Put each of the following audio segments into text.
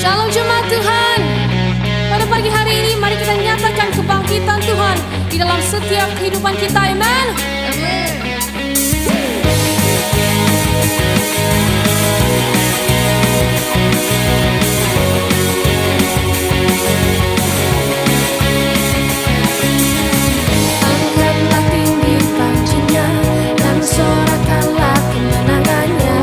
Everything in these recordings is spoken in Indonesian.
Shalom jemaat Tuhan. Pada pagi hari ini mari kita nyatakan kebangkitan Tuhan di dalam setiap kehidupan kita. Amen. Angkatlah tinggi pancinya dan sorakanlah kemenangannya.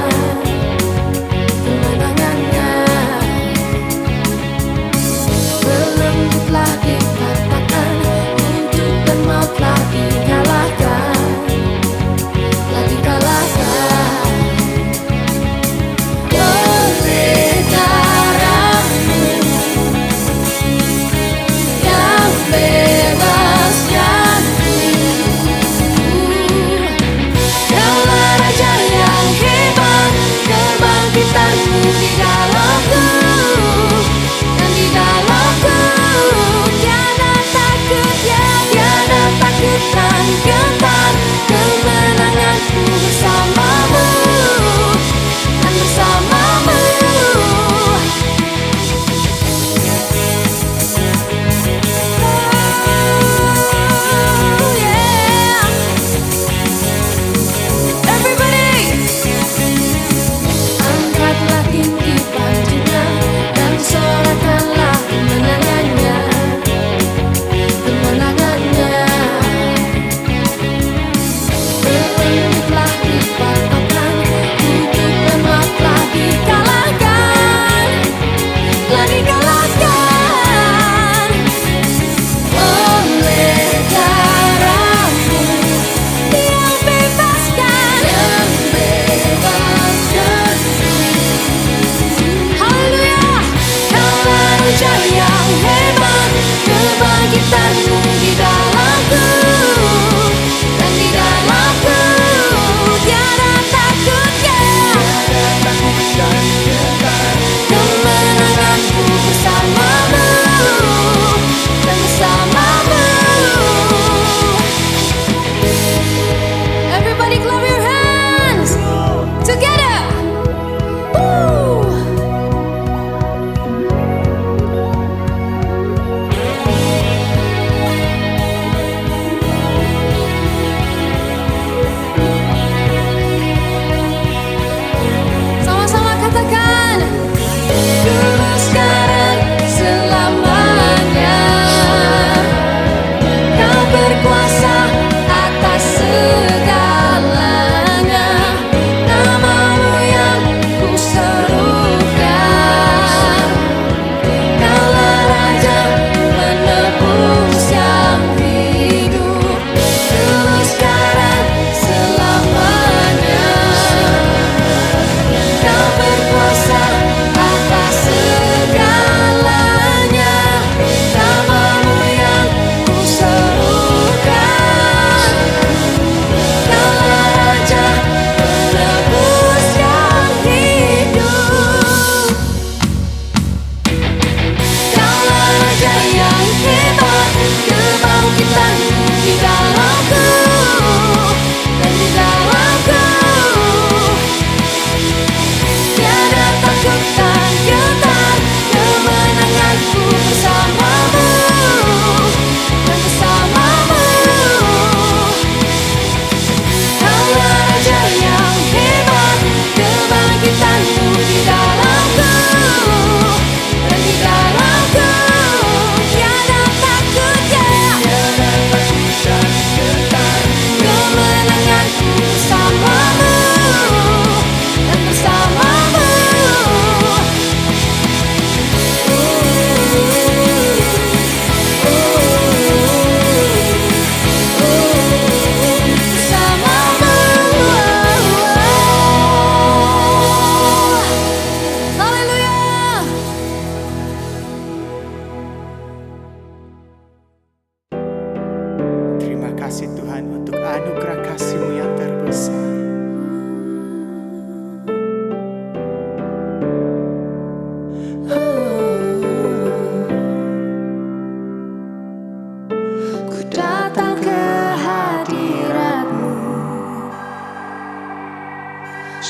Belenggulah dikatakan, hidup dan maut telah dikalahkan.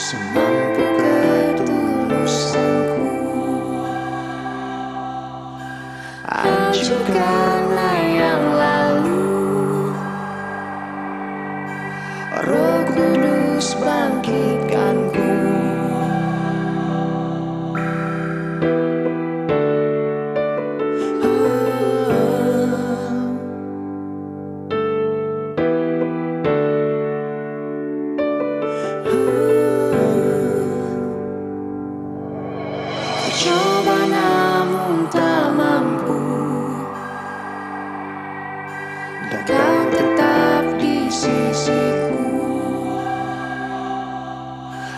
semampu ketulusanku. Hancurkanlah yang lalu, Roh Kudus bangkitkanku. Coba namun tak mampu, dan kau tetap di sisiku.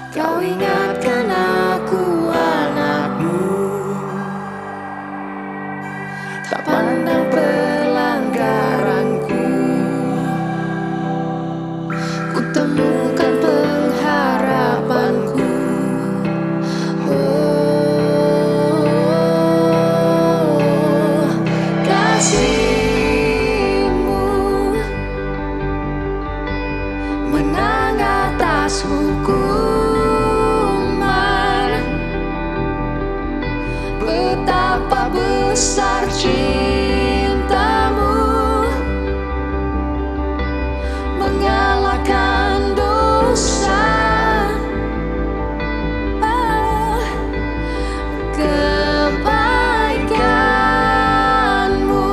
Kau ingatkan aku anakmu, tak pandang pelanggaranku. Ku temukan pengharapanku. Menang atas hukuman, betapa besar cintamu, mengalahkan dosa. Kebaikanmu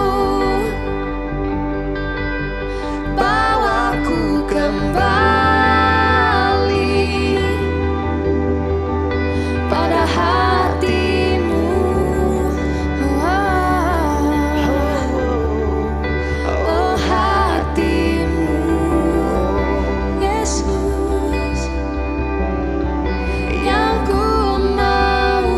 bawaku kembali pada hatimu. Oh hatimu, Yesus, yang ku mau.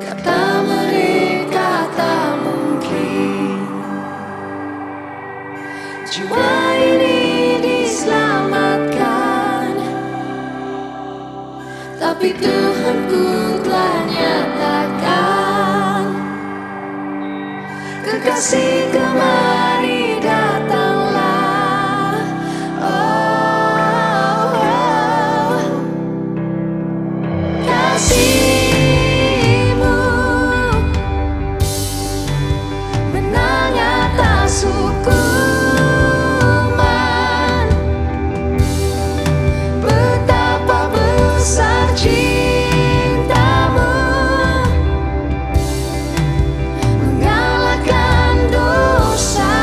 Kata mereka tak mungkin jiwa ini diselamatkan, tapi Tuhanku telah nyatakan. Kekasih kemari datanglah. Oh, kasih-Mu menang atas hukuman, betapa besar cintamu, mengalahkan dosa.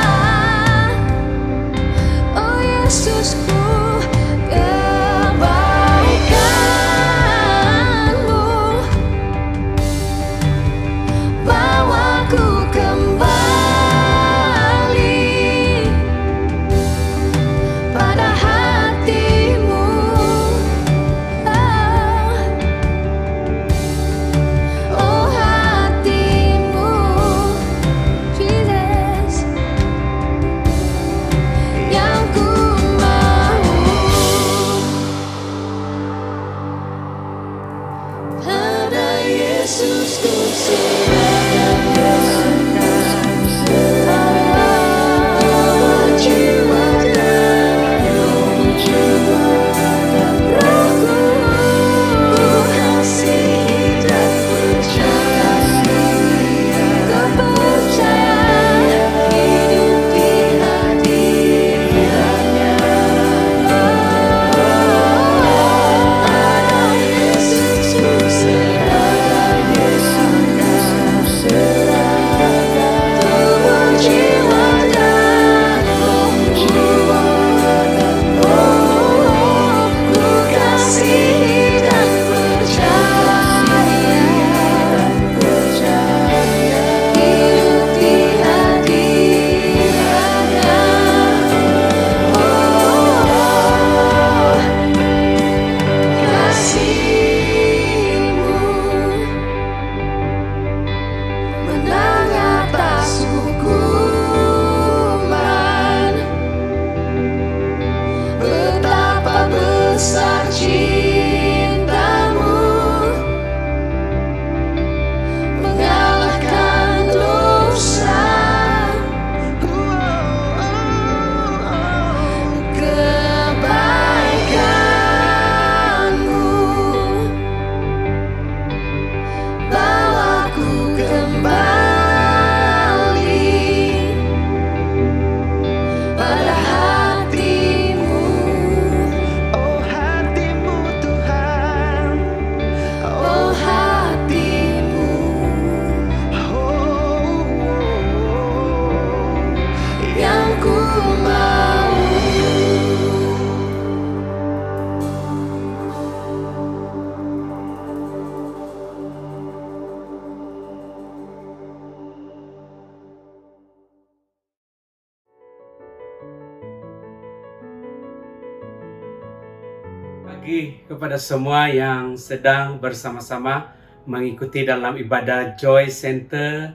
pagi kepada semua yang sedang bersama-sama mengikuti dalam ibadah Joy Center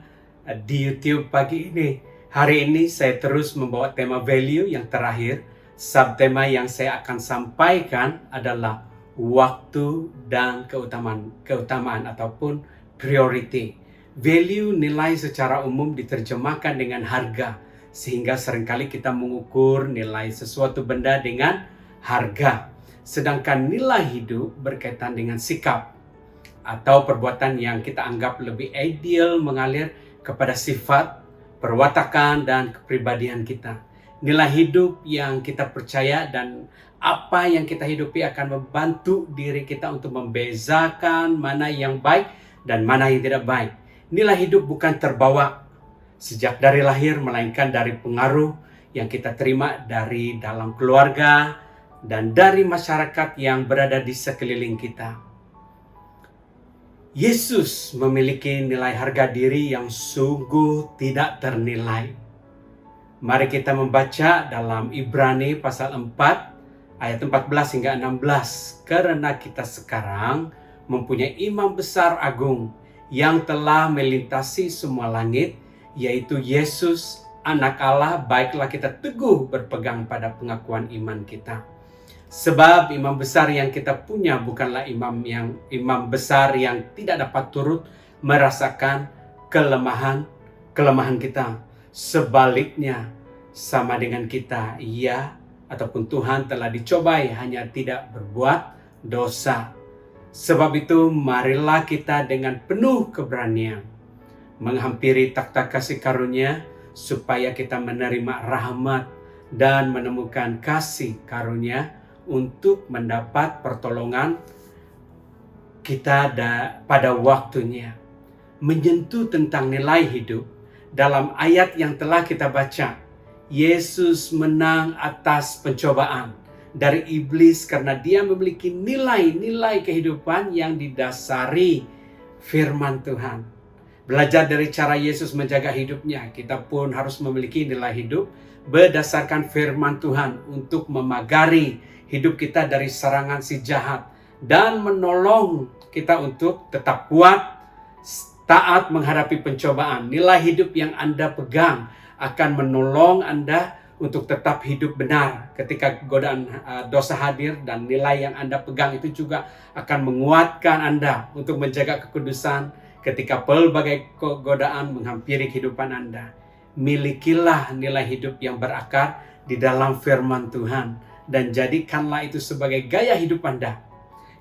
di YouTube pagi ini. Hari ini saya terus membawa tema value yang terakhir. Subtema yang saya akan sampaikan adalah waktu dan keutamaan ataupun priority. Value nilai secara umum diterjemahkan dengan harga, sehingga seringkali kita mengukur nilai sesuatu benda dengan harga. Sedangkan nilai hidup berkaitan dengan sikap atau perbuatan yang kita anggap lebih ideal mengalir kepada sifat, perwatakan, dan kepribadian kita. Nilai hidup yang kita percaya dan apa yang kita hidupi akan membantu diri kita untuk membezakan mana yang baik dan mana yang tidak baik. Nilai hidup bukan terbawa sejak dari lahir, melainkan dari pengaruh yang kita terima dari dalam keluarga dan dari masyarakat yang berada di sekeliling kita. Yesus memiliki nilai harga diri yang sungguh tidak ternilai. Mari kita membaca dalam Ibrani pasal 4 ayat 14 hingga 16. Karena kita sekarang mempunyai imam besar agung yang telah melintasi semua langit, yaitu Yesus, Anak Allah, baiklah kita teguh berpegang pada pengakuan iman kita. Sebab imam besar yang kita punya bukanlah imam besar yang tidak dapat turut merasakan kelemahan kita. Sebaliknya, sama dengan kita, ia ataupun Tuhan telah dicobai hanya tidak berbuat dosa. Sebab itu, marilah kita dengan penuh keberanian menghampiri takhta kasih karunia, supaya kita menerima rahmat dan menemukan kasih karunia untuk mendapat pertolongan kita pada waktunya. Menyentuh tentang nilai hidup dalam ayat yang telah kita baca, Yesus menang atas pencobaan dari iblis karena dia memiliki nilai-nilai kehidupan yang didasari firman Tuhan. Belajar dari cara Yesus menjaga hidupnya, kita pun harus memiliki nilai hidup berdasarkan firman Tuhan untuk memagari hidup kita dari serangan si jahat dan menolong kita untuk tetap kuat, taat menghadapi pencobaan. Nilai hidup yang Anda pegang akan menolong Anda untuk tetap hidup benar ketika godaan dosa hadir, dan nilai yang Anda pegang itu juga akan menguatkan Anda untuk menjaga kekudusan ketika pelbagai godaan menghampiri kehidupan Anda. Milikilah nilai hidup yang berakar di dalam firman Tuhan dan jadikanlah itu sebagai gaya hidup Anda.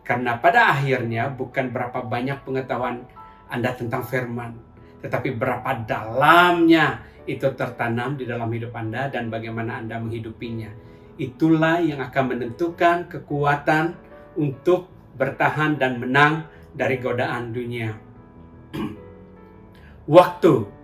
Karena pada akhirnya bukan berapa banyak pengetahuan Anda tentang firman, tetapi berapa dalamnya itu tertanam di dalam hidup Anda dan bagaimana Anda menghidupinya. Itulah yang akan menentukan kekuatan untuk bertahan dan menang dari godaan dunia. Waktu.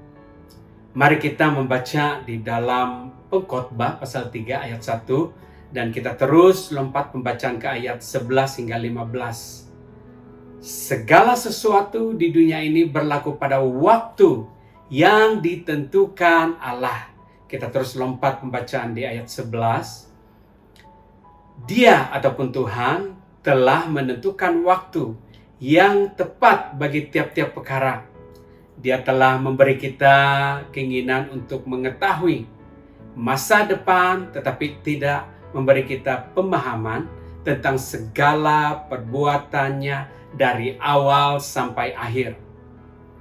Mari kita membaca di dalam Pengkhotbah pasal 3 ayat 1 dan kita terus lompat pembacaan ke ayat 11 hingga 15. Segala sesuatu di dunia ini berlaku pada waktu yang ditentukan Allah. Kita terus lompat pembacaan di ayat 11. Dia ataupun Tuhan telah menentukan waktu yang tepat bagi tiap-tiap perkara. Dia telah memberi kita keinginan untuk mengetahui masa depan, tetapi tidak memberi kita pemahaman tentang segala perbuatannya dari awal sampai akhir.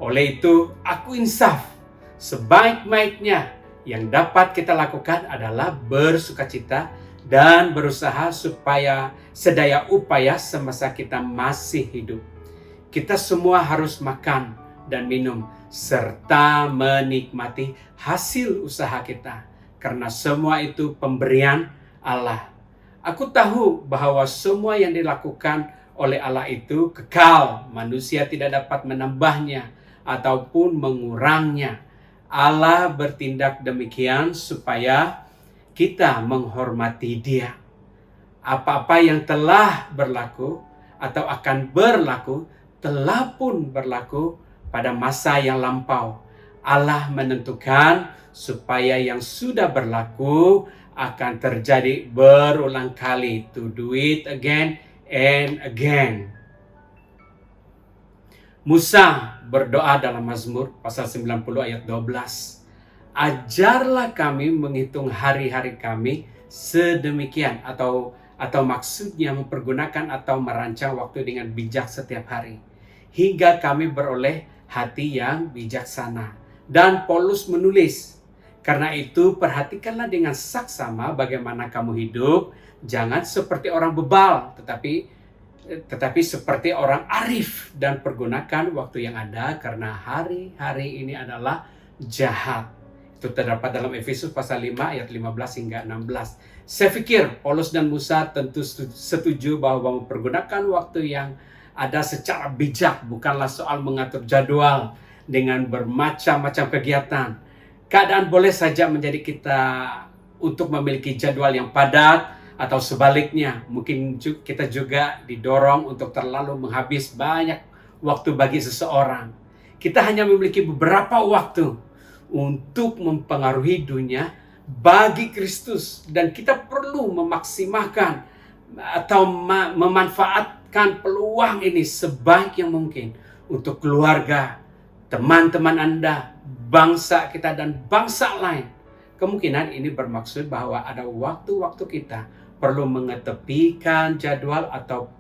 Oleh itu, aku insaf, sebaik-baiknya yang dapat kita lakukan adalah bersukacita dan berusaha supaya sedaya upaya semasa kita masih hidup. Kita semua harus makan dan minum serta menikmati hasil usaha kita, karena semua itu pemberian Allah. Aku tahu bahwa semua yang dilakukan oleh Allah itu kekal, manusia tidak dapat menambahnya ataupun mengurangnya. Allah bertindak demikian supaya kita menghormati Dia. Apa-apa yang telah berlaku atau akan berlaku telah pun berlaku pada masa yang lampau. Allah menentukan supaya yang sudah berlaku akan terjadi berulang kali. To do it again and again. Musa berdoa dalam Mazmur pasal 90 ayat 12. Ajarlah kami menghitung hari-hari kami sedemikian, atau maksudnya mempergunakan atau merancang waktu dengan bijak setiap hari, hingga kami beroleh hati yang bijaksana. Dan Paulus menulis, karena itu perhatikanlah dengan saksama bagaimana kamu hidup, jangan seperti orang bebal, tetapi seperti orang arif, dan pergunakan waktu yang ada karena hari-hari ini adalah jahat. Itu terdapat dalam Efesus pasal 5 ayat 15 hingga 16. Saya pikir Paulus dan Musa tentu setuju bahwa mempergunakan waktu yang ada secara bijak bukanlah soal mengatur jadwal dengan bermacam-macam kegiatan. Keadaan boleh saja menjadi kita untuk memiliki jadwal yang padat, atau sebaliknya, mungkin kita juga didorong untuk terlalu menghabis banyak waktu bagi seseorang. Kita hanya memiliki beberapa waktu untuk mempengaruhi dunia bagi Kristus, dan kita perlu memaksimalkan atau memanfaatkan peluang ini sebaik yang mungkin untuk keluarga, teman-teman Anda, bangsa kita, dan bangsa lain. Kemungkinan ini bermaksud bahwa ada waktu-waktu kita perlu mengetepikan jadwal atau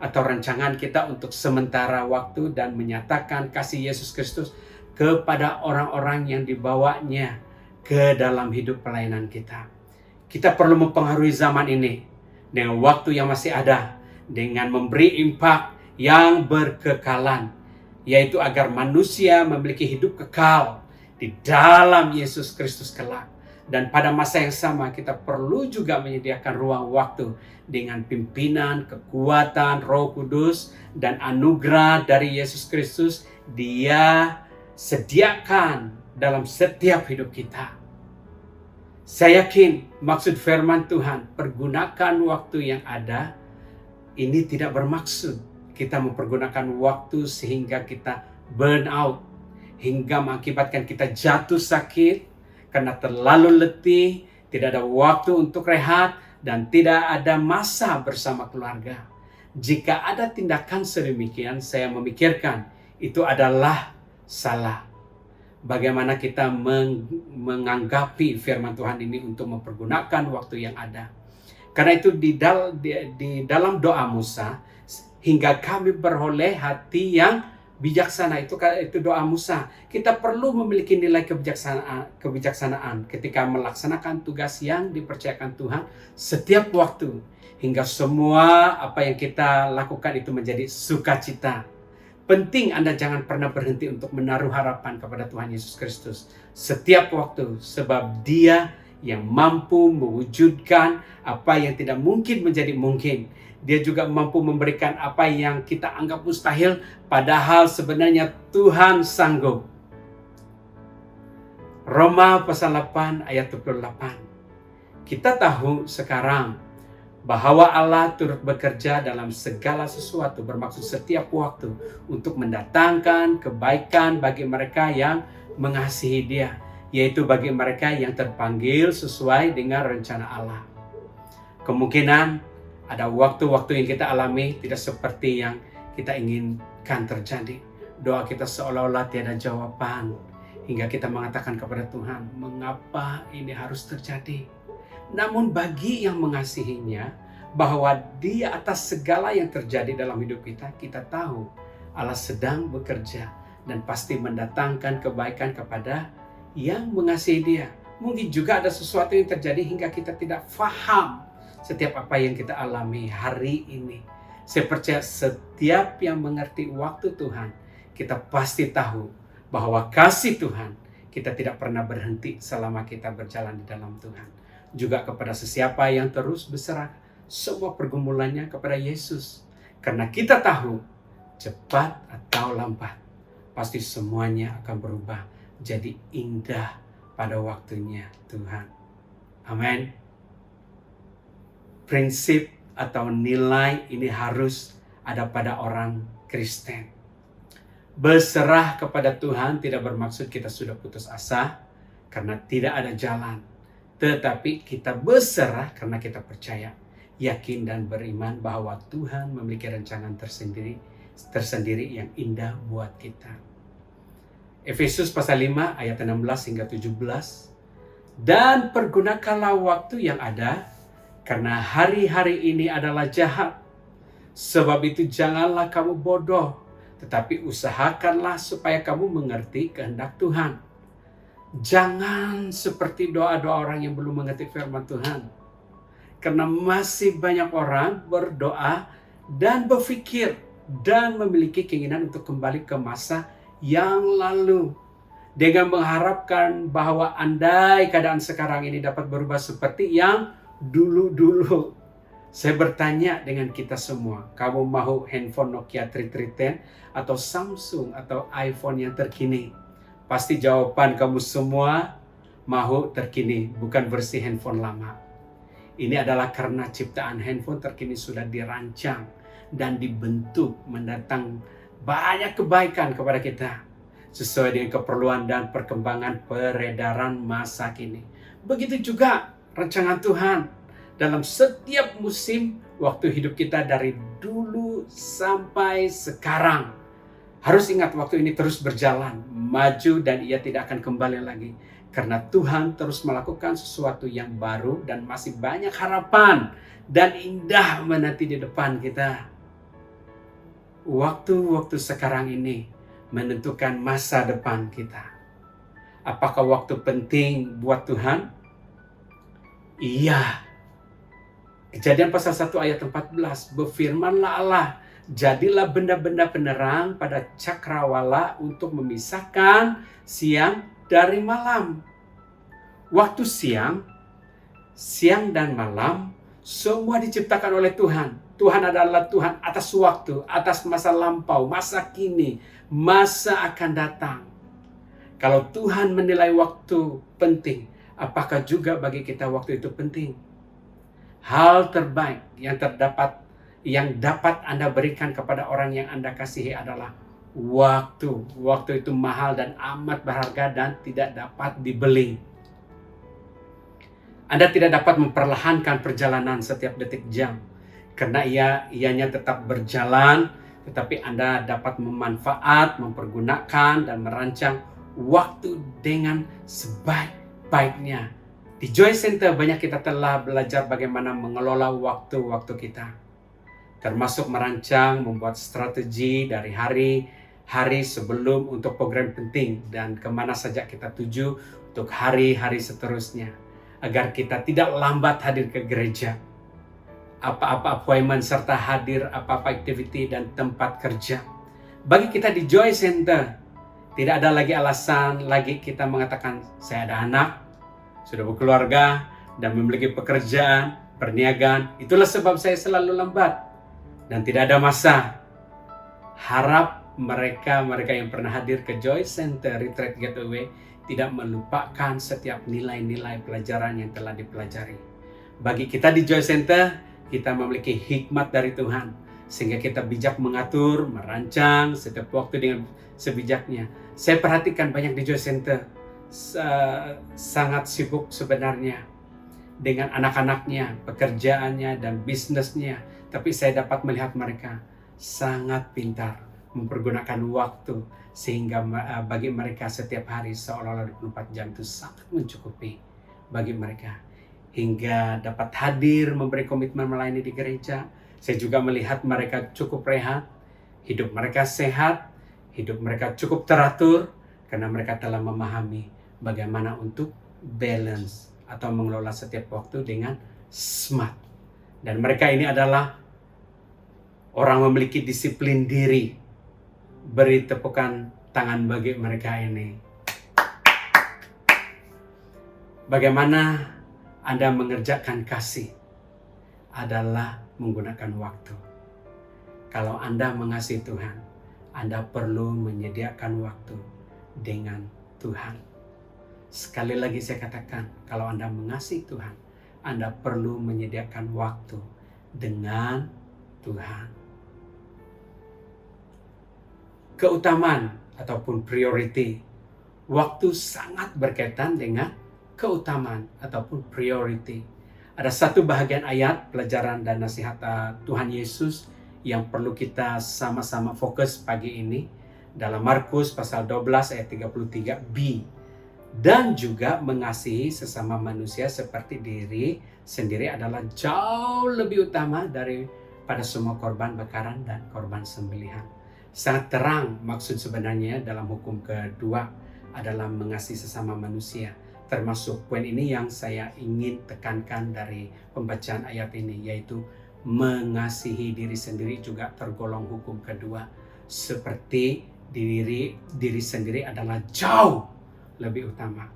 rancangan kita untuk sementara waktu dan menyatakan kasih Yesus Kristus kepada orang-orang yang dibawanya ke dalam hidup pelayanan kita. Kita perlu mempengaruhi zaman ini dengan waktu yang masih ada, dengan memberi impact yang berkekalan, yaitu agar manusia memiliki hidup kekal di dalam Yesus Kristus kelak. Dan pada masa yang sama kita perlu juga menyediakan ruang waktu dengan pimpinan, kekuatan, Roh Kudus, dan anugerah dari Yesus Kristus Dia sediakan dalam setiap hidup kita. Saya yakin maksud firman Tuhan, pergunakan waktu yang ada, ini tidak bermaksud kita mempergunakan waktu sehingga kita burn out, hingga mengakibatkan kita jatuh sakit, karena terlalu letih, tidak ada waktu untuk rehat, dan tidak ada masa bersama keluarga. Jika ada tindakan sedemikian, saya memikirkan itu adalah salah. Bagaimana kita menganggapi firman Tuhan ini untuk mempergunakan waktu yang ada. Karena itu di dalam doa Musa, hingga kami beroleh hati yang bijaksana, itu doa Musa. Kita perlu memiliki nilai kebijaksanaan ketika melaksanakan tugas yang dipercayakan Tuhan setiap waktu, hingga semua apa yang kita lakukan itu menjadi sukacita. Penting Anda jangan pernah berhenti untuk menaruh harapan kepada Tuhan Yesus Kristus setiap waktu, sebab Dia yang mampu mewujudkan apa yang tidak mungkin menjadi mungkin. Dia juga mampu memberikan apa yang kita anggap mustahil, padahal sebenarnya Tuhan sanggup. Roma pasal 8 ayat 28. Kita tahu sekarang bahwa Allah turut bekerja dalam segala sesuatu, bermaksud setiap waktu, untuk mendatangkan kebaikan bagi mereka yang mengasihi Dia, yaitu bagi mereka yang terpanggil sesuai dengan rencana Allah. Kemungkinan ada waktu-waktu yang kita alami tidak seperti yang kita inginkan terjadi. Doa kita seolah-olah tiada jawaban, hingga kita mengatakan kepada Tuhan, mengapa ini harus terjadi? Namun bagi yang mengasihinya, bahwa di atas segala yang terjadi dalam hidup kita, kita tahu Allah sedang bekerja dan pasti mendatangkan kebaikan kepada yang mengasihi Dia. Mungkin juga ada sesuatu yang terjadi hingga kita tidak faham setiap apa yang kita alami hari ini. Saya percaya setiap yang mengerti waktu Tuhan, kita pasti tahu bahwa kasih Tuhan kita tidak pernah berhenti selama kita berjalan di dalam Tuhan. Juga kepada sesiapa yang terus berserah semua pergumulannya kepada Yesus. Karena kita tahu cepat atau lambat, pasti semuanya akan berubah jadi indah pada waktunya Tuhan. Amin. Prinsip atau nilai ini harus ada pada orang Kristen. Berserah kepada Tuhan tidak bermaksud kita sudah putus asa karena tidak ada jalan, tetapi kita berserah karena kita percaya yakin dan beriman bahwa Tuhan memiliki rancangan tersendiri yang indah buat kita. Efesus pasal 5 ayat 16 hingga 17. Dan pergunakanlah waktu yang ada, karena hari-hari ini adalah jahat. Sebab itu janganlah kamu bodoh, tetapi usahakanlah supaya kamu mengerti kehendak Tuhan. Jangan seperti doa-doa orang yang belum mengerti firman Tuhan. Karena masih banyak orang berdoa dan berpikir dan memiliki keinginan untuk kembali ke masa yang lalu. Dengan mengharapkan bahwa andai keadaan sekarang ini dapat berubah seperti yang dulu-dulu. Saya bertanya dengan kita semua, kamu mau handphone Nokia 3310 atau Samsung atau iPhone yang terkini? Pasti jawaban kamu semua mau terkini, bukan versi handphone lama. Ini adalah karena ciptaan handphone terkini sudah dirancang dan dibentuk mendatang banyak kebaikan kepada kita sesuai dengan keperluan dan perkembangan peredaran masa kini. Begitu juga rancangan Tuhan dalam setiap musim waktu hidup kita dari dulu sampai sekarang. Harus ingat waktu ini terus berjalan, maju dan ia tidak akan kembali lagi. Karena Tuhan terus melakukan sesuatu yang baru dan masih banyak harapan dan indah menanti di depan kita. Waktu-waktu sekarang ini menentukan masa depan kita. Apakah waktu penting buat Tuhan? Iya. Kejadian pasal 1 ayat 14, berfirmanlah Allah, jadilah benda-benda penerang pada cakrawala untuk memisahkan siang dari malam. Waktu siang dan malam, semua diciptakan oleh Tuhan. Tuhan adalah Tuhan atas waktu, atas masa lampau, masa kini, masa akan datang. Kalau Tuhan menilai waktu penting, apakah juga bagi kita waktu itu penting? Hal terbaik yang dapat Anda berikan kepada orang yang Anda kasihi adalah waktu. Waktu itu mahal dan amat berharga dan tidak dapat dibeli. Anda tidak dapat memperlahankan perjalanan setiap detik jam, karena ianya tetap berjalan, tetapi Anda dapat mempergunakan dan merancang waktu dengan sebaik-baiknya. Di Joy Center banyak kita telah belajar bagaimana mengelola waktu-waktu kita, termasuk merancang, membuat strategi dari hari sebelum untuk program penting dan kemana saja kita tuju untuk hari-hari seterusnya, agar kita tidak lambat hadir ke gereja, apa-apa appointment serta hadir apa-apa activity dan tempat kerja. Bagi kita di Joy Center, tidak ada lagi alasan lagi kita mengatakan saya ada anak, sudah berkeluarga, dan memiliki pekerjaan, perniagaan. Itulah sebab saya selalu lambat dan tidak ada masa. Harap mereka yang pernah hadir ke Joy Center Retreat Getaway tidak melupakan setiap nilai-nilai pelajaran yang telah dipelajari. Bagi kita di Joy Center, kita memiliki hikmat dari Tuhan, sehingga kita bijak mengatur, merancang setiap waktu dengan sebijaknya. Saya perhatikan banyak di Joy Center sangat sibuk sebenarnya dengan anak-anaknya, pekerjaannya, dan bisnisnya. Tapi saya dapat melihat mereka sangat pintar mempergunakan waktu, sehingga bagi mereka setiap hari seolah-olah 24 jam itu sangat mencukupi bagi mereka. Hingga dapat hadir memberi komitmen melayani di gereja. Saya juga melihat mereka cukup rehat, hidup mereka sehat, hidup mereka cukup teratur, karena mereka telah memahami bagaimana untuk balance atau mengelola setiap waktu dengan smart. Dan mereka ini adalah orang memiliki disiplin diri. Beri tepukan tangan bagi mereka ini. Bagaimana Anda mengerjakan kasih adalah menggunakan waktu. Kalau Anda mengasihi Tuhan, Anda perlu menyediakan waktu dengan Tuhan. Sekali lagi saya katakan, kalau Anda mengasihi Tuhan, Anda perlu menyediakan waktu dengan Tuhan. Keutamaan ataupun priority. Waktu sangat berkaitan dengan keutamaan ataupun priority. Ada satu bahagian ayat pelajaran dan nasihat Tuhan Yesus yang perlu kita sama-sama fokus pagi ini dalam Markus pasal 12 ayat 33b. Dan juga mengasihi sesama manusia seperti diri sendiri adalah jauh lebih utama daripada semua korban bakaran dan korban sembelihan. Sangat terang maksud sebenarnya dalam hukum kedua adalah mengasihi sesama manusia. Termasuk poin ini yang saya ingin tekankan dari pembacaan ayat ini, yaitu mengasihi diri sendiri juga tergolong hukum kedua. Seperti diri sendiri adalah jauh lebih utama.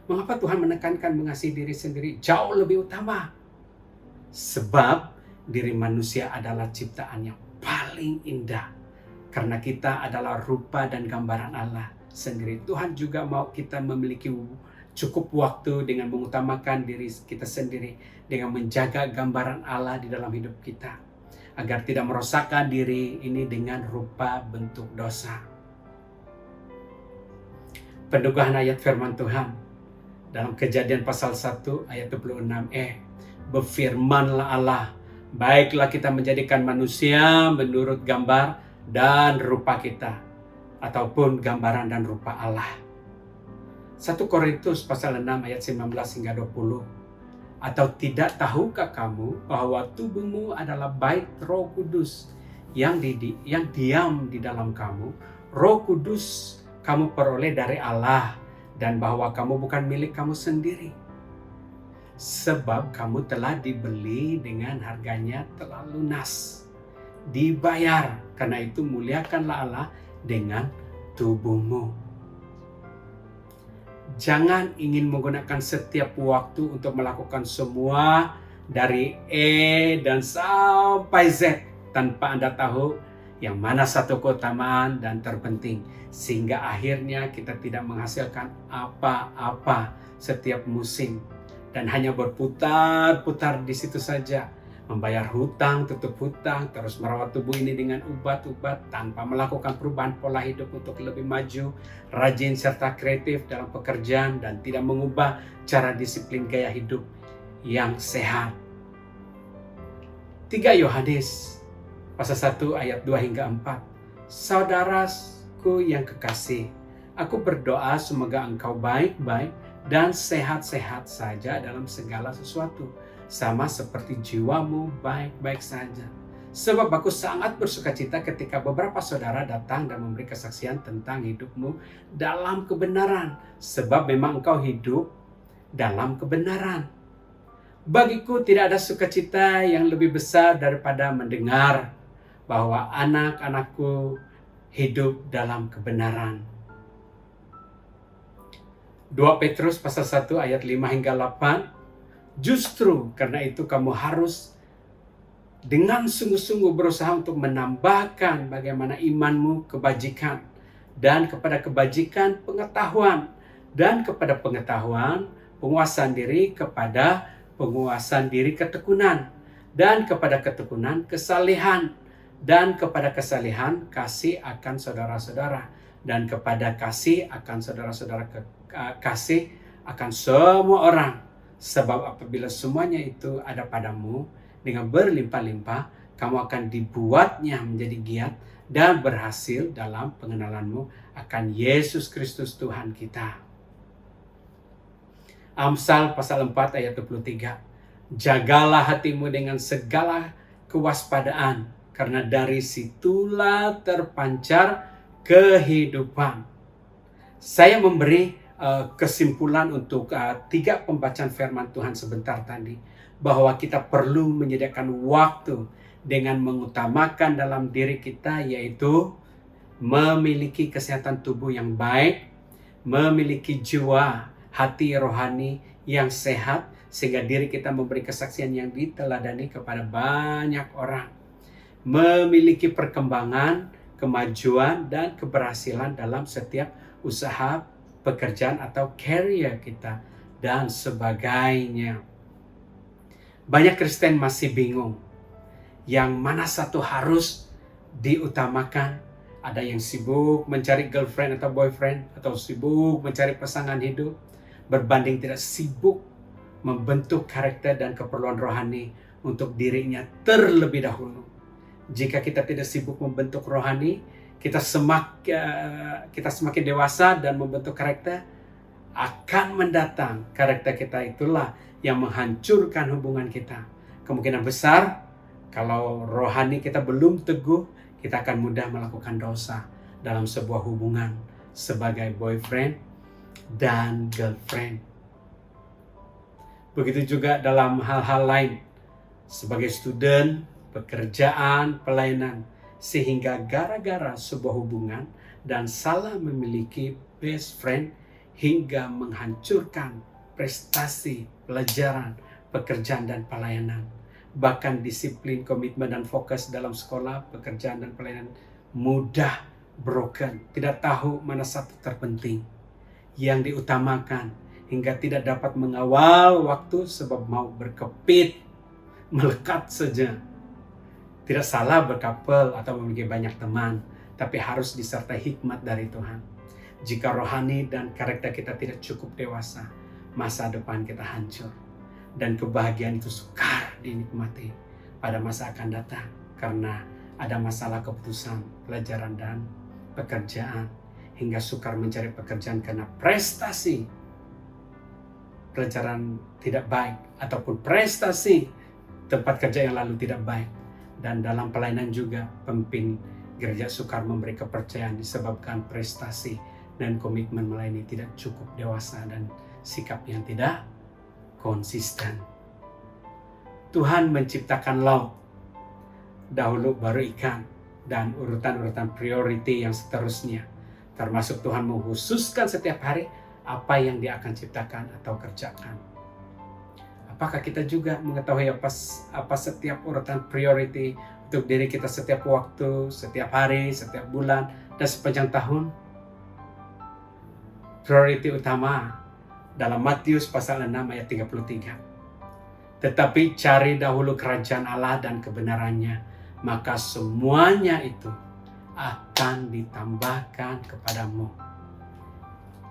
Mengapa Tuhan menekankan mengasihi diri sendiri jauh lebih utama? Sebab diri manusia adalah ciptaan yang paling indah. Karena kita adalah rupa dan gambaran Allah sendiri. Tuhan juga mau kita memiliki cukup waktu dengan mengutamakan diri kita sendiri, dengan menjaga gambaran Allah di dalam hidup kita, agar tidak merosakkan diri ini dengan rupa bentuk dosa. Pendugaan ayat firman Tuhan dalam Kejadian pasal 1 ayat 26e, berfirmanlah Allah, baiklah kita menjadikan manusia menurut gambar dan rupa kita, ataupun gambaran dan rupa Allah. 1 Korintus pasal 6 ayat 19 hingga 20. Atau tidak tahukah kamu bahwa tubuhmu adalah bait Roh Kudus yang diam di dalam kamu, Roh Kudus kamu peroleh dari Allah, dan bahwa kamu bukan milik kamu sendiri. Sebab kamu telah dibeli dengan harganya telah lunas, dibayar. Karena itu muliakanlah Allah dengan tubuhmu. Jangan ingin menggunakan setiap waktu untuk melakukan semua dari E dan sampai Z tanpa Anda tahu yang mana satu keutamaan dan terpenting, sehingga akhirnya kita tidak menghasilkan apa-apa setiap musim dan hanya berputar-putar di situ saja, membayar hutang, tutup hutang, terus merawat tubuh ini dengan ubat-ubat tanpa melakukan perubahan pola hidup untuk lebih maju, rajin serta kreatif dalam pekerjaan, dan tidak mengubah cara disiplin gaya hidup yang sehat. 3 Yohanes pasal 1 ayat 2 hingga 4. Saudaraku yang kekasih, aku berdoa semoga engkau baik-baik dan sehat-sehat saja dalam segala sesuatu, sama seperti jiwamu baik-baik saja. Sebab aku sangat bersukacita ketika beberapa saudara datang dan memberi kesaksian tentang hidupmu dalam kebenaran, sebab memang engkau hidup dalam kebenaran. Bagiku tidak ada sukacita yang lebih besar daripada mendengar bahwa anak-anakku hidup dalam kebenaran. 2 Petrus pasal 1 ayat 5 hingga 8. Justru karena itu kamu harus dengan sungguh-sungguh berusaha untuk menambahkan bagaimana imanmu kebajikan, dan kepada kebajikan pengetahuan, dan kepada pengetahuan penguasaan diri, kepada penguasaan diri ketekunan, dan kepada ketekunan kesalehan, dan kepada kesalehan kasih akan saudara-saudara, dan kepada kasih akan saudara-saudara kasih akan semua orang. Sebab apabila semuanya itu ada padamu dengan berlimpah-limpah, kamu akan dibuatnya menjadi giat dan berhasil dalam pengenalanmu akan Yesus Kristus Tuhan kita. Amsal pasal 4 ayat 23. Jagalah hatimu dengan segala kewaspadaan, karena dari situlah terpancar kehidupan. Saya memberi kesimpulan untuk 3 pembacaan firman Tuhan sebentar tadi, bahwa kita perlu menyediakan waktu dengan mengutamakan dalam diri kita, yaitu memiliki kesehatan tubuh yang baik, memiliki jiwa, hati rohani yang sehat, sehingga diri kita memberi kesaksian yang diteladani kepada banyak orang, memiliki perkembangan, kemajuan, dan keberhasilan dalam setiap usaha, pekerjaan atau career kita, dan sebagainya. Banyak Kristen masih bingung yang mana satu harus diutamakan. Ada yang sibuk mencari girlfriend atau boyfriend, atau sibuk mencari pasangan hidup, berbanding tidak sibuk membentuk karakter dan keperluan rohani untuk dirinya terlebih dahulu. Jika kita tidak sibuk membentuk rohani, kita semakin dewasa dan membentuk karakter, akan mendatang karakter kita itulah yang menghancurkan hubungan kita. Kemungkinan besar kalau rohani kita belum teguh, kita akan mudah melakukan dosa dalam sebuah hubungan sebagai boyfriend dan girlfriend. Begitu juga dalam hal-hal lain, sebagai student, pekerjaan, pelayanan, sehingga gara-gara sebuah hubungan dan salah memiliki best friend hingga menghancurkan prestasi, pelajaran, pekerjaan dan pelayanan. Bahkan disiplin, komitmen dan fokus dalam sekolah, pekerjaan dan pelayanan mudah broken, tidak tahu mana satu terpenting yang diutamakan, hingga tidak dapat mengawal waktu sebab mau berkepit, melekat saja. Tidak salah berkapel atau memiliki banyak teman, tapi harus disertai hikmat dari Tuhan. Jika rohani dan karakter kita tidak cukup dewasa, masa depan kita hancur. Dan kebahagiaan itu sukar dinikmati pada masa akan datang, karena ada masalah keputusan, pelajaran dan pekerjaan, hingga sukar mencari pekerjaan karena prestasi pelajaran tidak baik ataupun prestasi tempat kerja yang lalu tidak baik. Dan dalam pelayanan juga pemimpin gereja sukar memberi kepercayaan disebabkan prestasi dan komitmen melayani tidak cukup dewasa dan sikap yang tidak konsisten. Tuhan menciptakan laut, dahulu baru ikan, dan urutan-urutan priority yang seterusnya. Termasuk Tuhan menghususkan setiap hari apa yang Dia akan ciptakan atau kerjakan. Apakah kita juga mengetahui apa setiap urutan priority untuk diri kita setiap waktu, setiap hari, setiap bulan, dan sepanjang tahun? Priority utama dalam Matius pasal 6 ayat 33. Tetapi cari dahulu kerajaan Allah dan kebenarannya, maka semuanya itu akan ditambahkan kepadamu.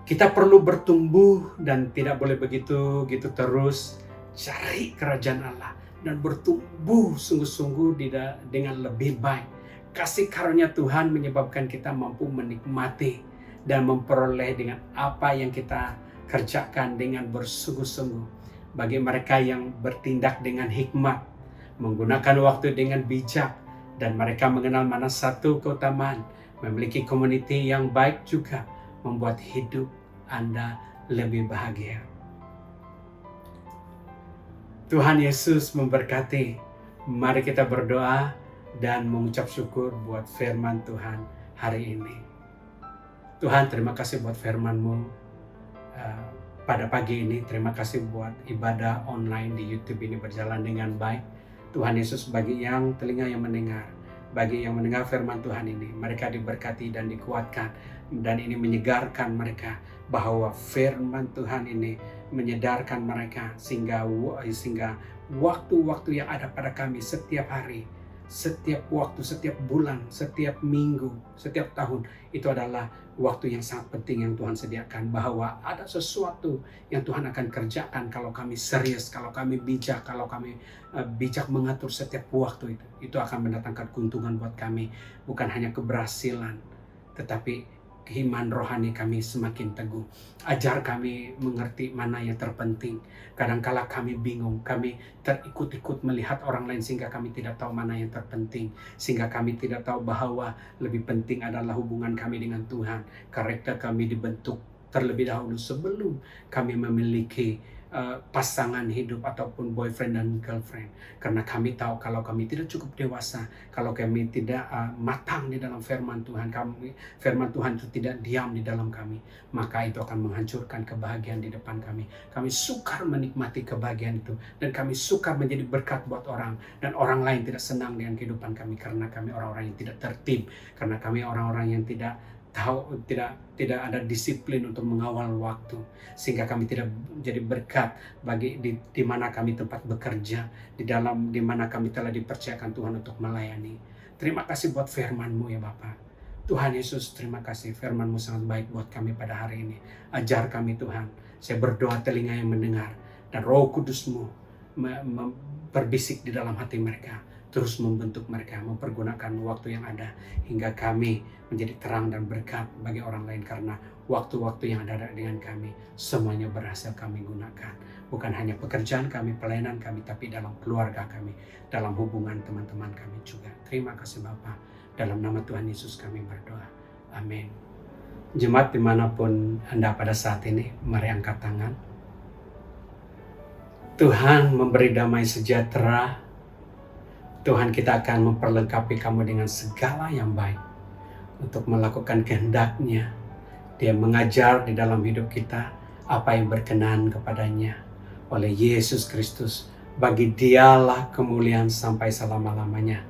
Kita perlu bertumbuh dan tidak boleh begitu terus. Cari kerajaan Allah dan bertumbuh sungguh-sungguh dengan lebih baik. Kasih karunia Tuhan menyebabkan kita mampu menikmati dan memperoleh dengan apa yang kita kerjakan dengan bersungguh-sungguh. Bagi mereka yang bertindak dengan hikmat, menggunakan waktu dengan bijak, dan mereka mengenal mana satu keutamaan, memiliki community yang baik juga membuat hidup Anda lebih bahagia. Tuhan Yesus memberkati. Mari kita berdoa dan mengucap syukur buat firman Tuhan hari ini. Tuhan, terima kasih buat firman-Mu pada pagi ini. Terima kasih buat ibadah online di YouTube ini berjalan dengan baik. Tuhan Yesus, bagi yang telinga yang mendengar, bagi yang mendengar firman Tuhan ini, mereka diberkati dan dikuatkan, dan ini menyegarkan mereka bahwa firman Tuhan ini menyedarkan mereka sehingga waktu-waktu yang ada pada kami setiap hari, setiap waktu, setiap bulan, setiap minggu, setiap tahun, itu adalah waktu yang sangat penting yang Tuhan sediakan, bahwa ada sesuatu yang Tuhan akan kerjakan kalau kami serius, kalau kami bijak, kalau kami bijak mengatur setiap waktu itu akan mendatangkan keuntungan buat kami, bukan hanya keberhasilan, tetapi iman rohani kami semakin teguh. Ajar kami mengerti mana yang terpenting. Kadangkala kami bingung, kami terikut-ikut melihat orang lain sehingga kami tidak tahu mana yang terpenting. Sehingga kami tidak tahu bahwa lebih penting adalah hubungan kami dengan Tuhan. Karakter kami dibentuk terlebih dahulu sebelum kami memiliki pasangan hidup ataupun boyfriend dan girlfriend. Karena kami tahu kalau kami tidak cukup dewasa, kalau kami tidak matang di dalam firman Tuhan, firman Tuhan itu tidak diam di dalam kami, maka itu akan menghancurkan kebahagiaan di depan kami. Kami sukar menikmati kebahagiaan itu, dan kami sukar menjadi berkat buat orang, dan orang lain tidak senang dengan kehidupan kami karena kami orang-orang yang tidak tertib, karena kami orang-orang yang tidak tidak ada disiplin untuk mengawal waktu, sehingga kami tidak jadi berkat bagi di mana kami tempat bekerja, di mana kami telah dipercayakan Tuhan untuk melayani. Terima kasih buat firman-Mu ya Bapa. Tuhan Yesus, terima kasih, firman-Mu sangat baik buat kami pada hari ini. Ajar kami Tuhan. Saya berdoa telinga yang mendengar dan Roh Kudus-Mu berbisik di dalam hati mereka, terus membentuk mereka, mempergunakan waktu yang ada hingga kami menjadi terang dan berkat bagi orang lain, karena waktu-waktu yang ada dengan kami semuanya berhasil kami gunakan, bukan hanya pekerjaan kami, pelayanan kami, tapi dalam keluarga kami, dalam hubungan teman-teman kami juga. Terima kasih Bapa, dalam nama Tuhan Yesus kami berdoa, amin. Jemaat dimanapun Anda pada saat ini, mari angkat tangan. Tuhan memberi damai sejahtera. Tuhan, kita akan memperlengkapi kamu dengan segala yang baik untuk melakukan kehendak-Nya. Dia mengajar di dalam hidup kita apa yang berkenan kepadanya oleh Yesus Kristus. Bagi Dialah kemuliaan sampai selama-lamanya.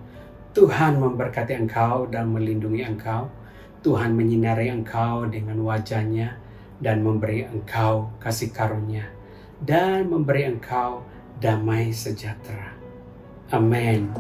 Tuhan memberkati engkau dan melindungi engkau. Tuhan menyinari engkau dengan wajah-Nya dan memberi engkau kasih karunia dan memberi engkau damai sejahtera. Amin.